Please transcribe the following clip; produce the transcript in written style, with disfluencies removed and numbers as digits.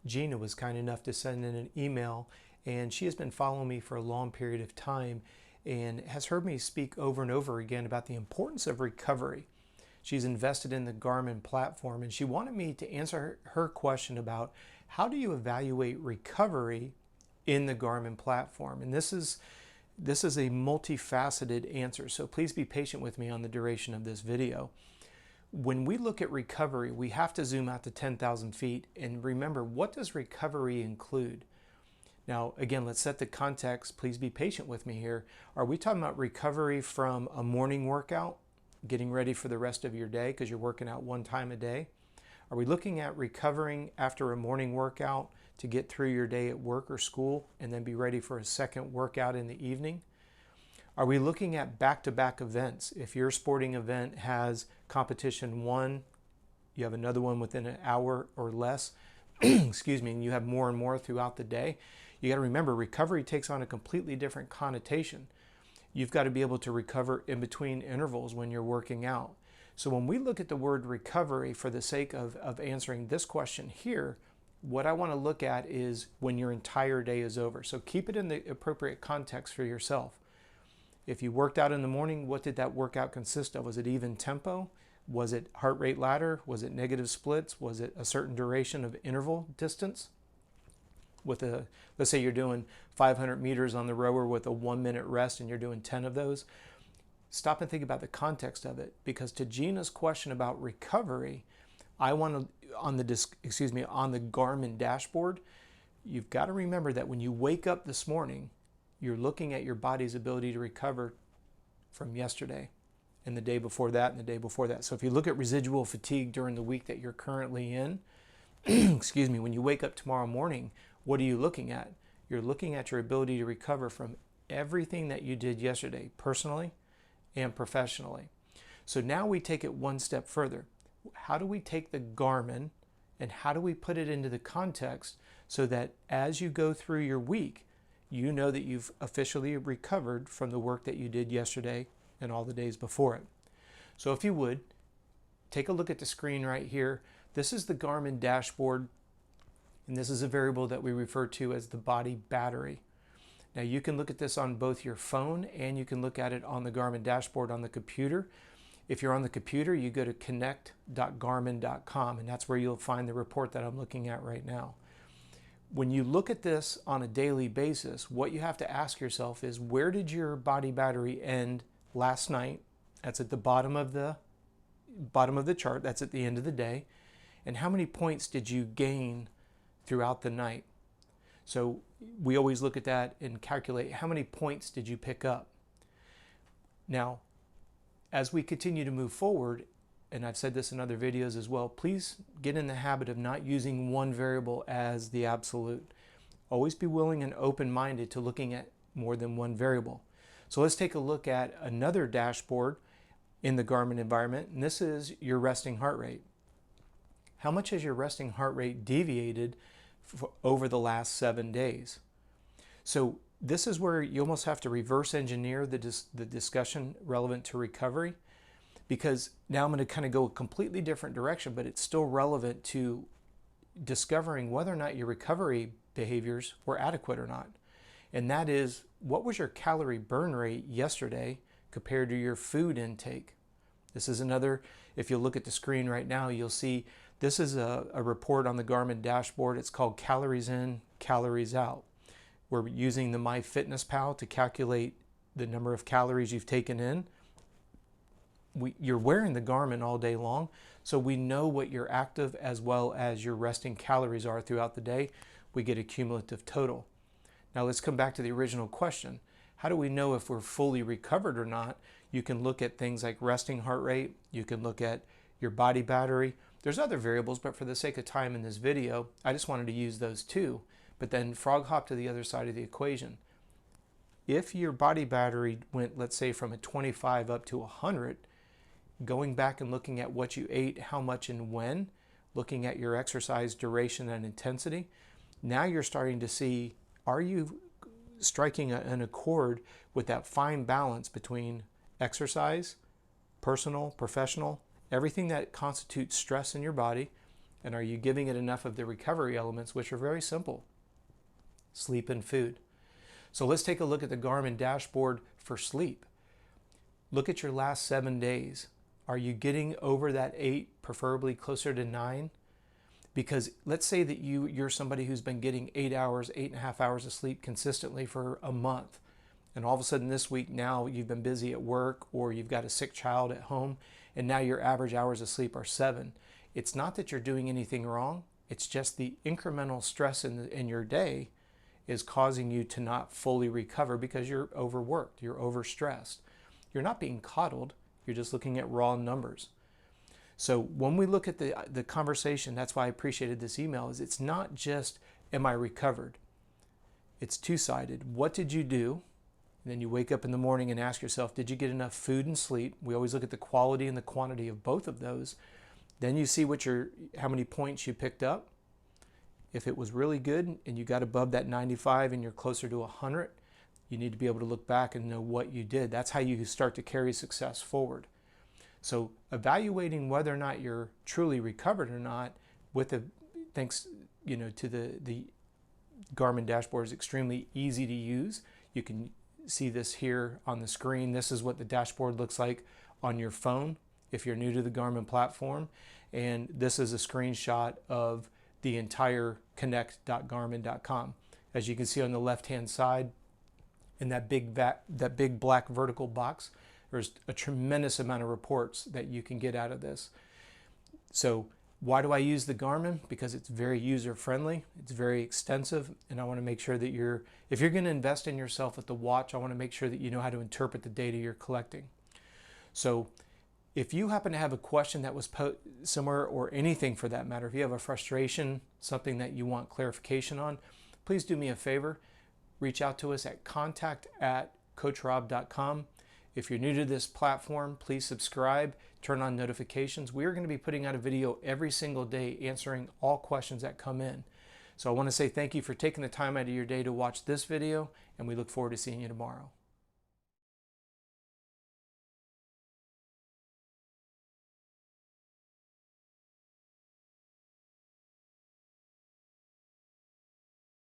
Gina was kind enough to send in an email, and she has been following me for a long period of time and has heard me speak over and over again about the importance of recovery. She's invested in the Garmin platform, and she wanted me to answer her question about how do you evaluate recovery in the Garmin platform. And this is a multifaceted answer, so please be patient with me on the duration of this video. When we look at recovery, we have to zoom out to 10,000 feet and remember, what does recovery include? Now, again, let's set the context. Please be patient with me here. Are we talking about recovery from a morning workout, getting ready for the rest of your day because you're working out one time a day? Are we looking at recovering after a morning workout to get through your day at work or school and then be ready for a second workout in the evening? Are we looking at back-to-back events? If your sporting event has competition one, you have another one within an hour or less, excuse me, and you have more and more throughout the day, you got to remember recovery takes on a completely different connotation. You've got to be able to recover in between intervals when you're working out. So when we look at the word recovery, for the sake of answering this question here, what I want to look at is when your entire day is over. So keep it in the appropriate context for yourself. If you worked out in the morning, what did that workout consist of? Was it even tempo? Was it heart rate ladder? Was it negative splits? Was it a certain duration of interval distance? With let's say you're doing 500 meters on the rower with a 1 minute rest and you're doing 10 of those. Stop and think about the context of it, because to Gina's question about recovery, I want to, on the Garmin dashboard, you've got to remember that when you wake up this morning, you're looking at your body's ability to recover from yesterday and the day before that and the day before that. So if you look at residual fatigue during the week that you're currently in, excuse me, when you wake up tomorrow morning, what are you looking at? You're looking at your ability to recover from everything that you did yesterday, personally and professionally. So now we take it one step further. How do we take the Garmin and how do we put it into the context so that as you go through your week, you know that you've officially recovered from the work that you did yesterday and all the days before it? So if you would, take a look at the screen right here. This is the Garmin dashboard, and this is a variable that we refer to as the body battery. Now you can look at this on both your phone and you can look at it on the Garmin dashboard on the computer. If you're on the computer, you go to connect.garmin.com, and that's where you'll find the report that I'm looking at right now. When you look at this on a daily basis, what you have to ask yourself is, where did your body battery end last night? That's at the bottom of the chart. That's at the end of the day. And how many points did you gain throughout the night? So we always look at that and calculate how many points did you pick up. Now, as we continue to move forward, and I've said this in other videos as well, please get in the habit of not using one variable as the absolute. Always be willing and open-minded to looking at more than one variable. So let's take a look at another dashboard in the Garmin environment, and this is your resting heart rate. How much has your resting heart rate deviated over the last 7 days? So this is where you almost have to reverse engineer the discussion relevant to recovery, because now I'm going to kind of go a completely different direction, but it's still relevant to discovering whether or not your recovery behaviors were adequate or not. And that is, what was your calorie burn rate yesterday compared to your food intake? This is another, if you look at the screen right now, you'll see this is a report on the Garmin dashboard. It's called Calories In, Calories Out. We're using the MyFitnessPal to calculate the number of calories you've taken in. You're wearing the Garmin all day long, so we know what your active as well as your resting calories are throughout the day. We get a cumulative total. Now let's come back to the original question. How do we know if we're fully recovered or not? You can look at things like resting heart rate. You can look at your body battery. There's other variables, but for the sake of time in this video, I just wanted to use those two. But then frog hop to the other side of the equation. If your body battery went, let's say, from a 25 up to 100, going back and looking at what you ate, how much and when, looking at your exercise duration and intensity, now you're starting to see, are you striking an accord with that fine balance between exercise, personal, professional, everything that constitutes stress in your body, And are you giving it enough of the recovery elements, which are very simple? Sleep and food. So let's take a look at the Garmin dashboard for sleep. Look at your last 7 days. Are you getting over that 8, preferably closer to 9? Because let's say that you're somebody who's been getting 8 hours, 8.5 hours of sleep consistently for a month. And all of a sudden this week now you've been busy at work, or you've got a sick child at home, and now your average hours of sleep are 7. It's not that you're doing anything wrong. It's just the incremental stress in your day is causing you to not fully recover because you're overworked, you're overstressed. You're not being coddled, you're just looking at raw numbers. So when we look at the conversation, that's why I appreciated this email, is it's not just, am I recovered? It's two-sided. What did you do? And then you wake up in the morning and ask yourself, did you get enough food and sleep? We always look at the quality and the quantity of both of those. Then you see how many points you picked up. If it was really good and you got above that 95 and you're closer to 100, you need to be able to look back and know what you did. That's how you start to carry success forward. So evaluating whether or not you're truly recovered or not, thanks to the Garmin dashboard, is extremely easy to use. You can see this here on the screen. This is what the dashboard looks like on your phone if you're new to the Garmin platform. And this is a screenshot of the entire connect.garmin.com. As you can see on the left-hand side, in that big black vertical box, there's a tremendous amount of reports that you can get out of this. So why do I use the Garmin? Because it's very user-friendly, it's very extensive, and I want to make sure that if you're going to invest in yourself with the watch, I want to make sure that you know how to interpret the data you're collecting. So if you happen to have a question that was somewhere, or anything for that matter, if you have a frustration, something that you want clarification on, please do me a favor. Reach out to us at contact@coachrob.com. If you're new to this platform, please subscribe, turn on notifications. We are going to be putting out a video every single day answering all questions that come in. So I want to say thank you for taking the time out of your day to watch this video, and we look forward to seeing you tomorrow.